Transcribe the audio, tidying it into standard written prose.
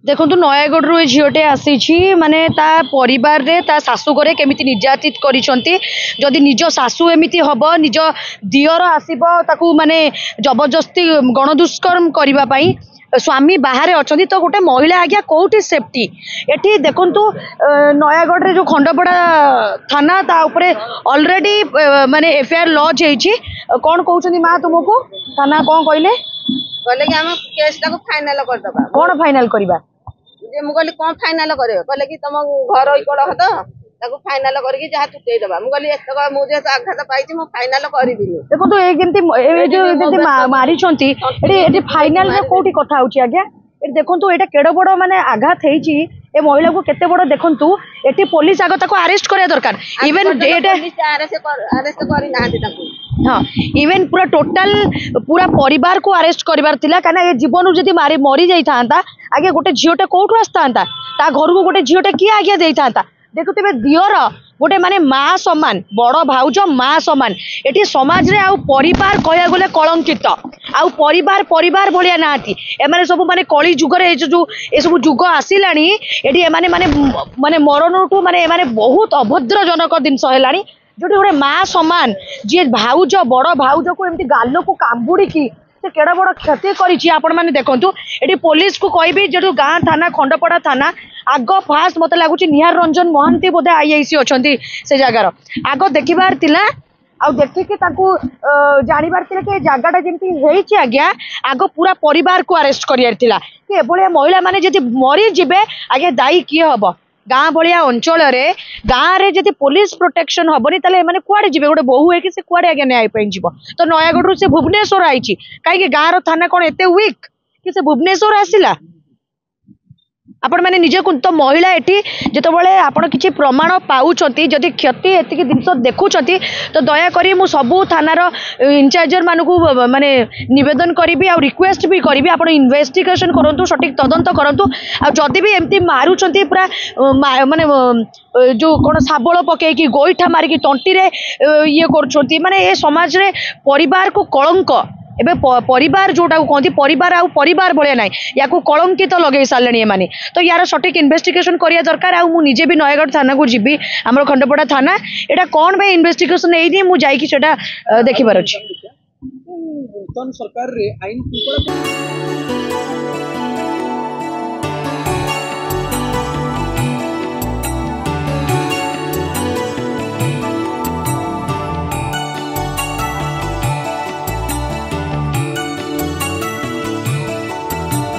देखो नयगढ़ रू झीटे आसी माने ता परिवार रे ता सासू घरे केमिति निर्यातित करिसंती जदि निज सासू एमिति हबो निज दियर आसीबो ताकू माने जबरदस्ती गणदुष्कर्म करबा पई स्वामी बाहर अच्छा तो गोटे महिला आज्ञा कौटी सेफ्टी एठी देखंतु नयगढ़ रे जो खंडपड़ा थाना ता उपरे ऑलरेडी माने एफआईआर लॉन्च हेछि कोन कहउछनी मा तुमको थाना कोन कहले कहले कि हम केस टाको फाइनल कर दबा कोन फाइनल करबा जे मु कहली कोन फाइनल करे कहले कि तुम घर इकड़ हद ताको फाइनल करके जहाँ चुकई दबा मु कहली एतक मु जे आघात पाइछि मु फाइनल करिबिनी देखो तो ए केमती ए जो जेते मारी छंती एटी फाइनल रे कोठी कथा होची आज्ञा ए देखंतु एटा केडो बडो माने आघात हेची ए महिला को केते बडो देखंतु एटी पुलिस आगो ताको अरेस्ट करे दरकार इवन एटा अरेस्ट करि नाहंती ताको हाँ इवन पूरा टोटाल पूरा परिवार को अरेस्ट करबार थिला काना ए जीवन जदी मारी मरी जाई थांता आगे गोटे झियोटे कोठु आस्तांता ता घर को गोटे झियोटे की आगे देई थांता देखुते दियर गोटे माने माँ समान बड़ भाउज माँ समान एटी समाज रे आउ परिवार कहया गले कलंकित आउ परिवार परिवार भलिया नाती एमाने सब माने कली जुग रे जो ए सब जुग आसिलानी एटी एमाने माने माने मरणटू माने एमाने बहुत अभद्रजनक जिनस हेलानी जोटी गोटे माँ समान जी भाउज बड़ भाउज को एमती गाल को कांबुड़ी की से केड़ा बड़ क्षति करिछि आपण माने देखंतु एटी पुलिस को कहबी जो गाँ थाना खंडपड़ा थाना आग फास्ट मत लगुच निहार रंजन महांती बोधे आईआईसी अच्छी से जगार आग देखबार तिला आउ देखिकी जानिबार तिला कि जगटा जमी आज्ञा आग पूरा परिवार को अरेस्ट करियार थिला कि एभलिया महिला माने जदि मरी जिबे आगे दायी किए हबो गाँ भलिया अंचल गाँव रे जदि पुलिस प्रोटेक्शन हबनी ताले माने कुआडे जिबे गोटे बहु है कि से कुआडे आगे न्याय पे जीव तो नयागढ़ से भुवनेश्वर आईची कहीं गाँव रो थाना कौन एते वीक कि से भुवनेश्वर आसिला आपण मैंने निजे तो महिला एटी जितेबाला आपण किसी प्रमाण पाउछंती जदि क्षति एतिक जिनस देखुंट तो दयाकोरी मु सबू थानार इनचार्जर मानक माने निवेदन करी आ रिक्वेस्ट भी करी आपण इन्वेस्टिगेशन करूँ सठिक तदंत करूँ आदि भी एमती मारुंट पूरा माने जो कौन शाबल पकईकि गोईठा मारिकी तंटी ये कर माने ए समाज रे परिवार को कलंक एबे परिवार जोटा कहती परिवार आउ परिवार भाया ना या कलंकित लगे सारे माने तो यार सठिक इन्वेस्टिगेशन करिया दरकार आ मु निजे भी नयगढ़ थाना को जीवी आमर खंडपड़ा थाना एटा कौन भाई इन्वेस्टिगेशन एई मु जाई कि सेटा देखिबार अछि। सरकार रे आईन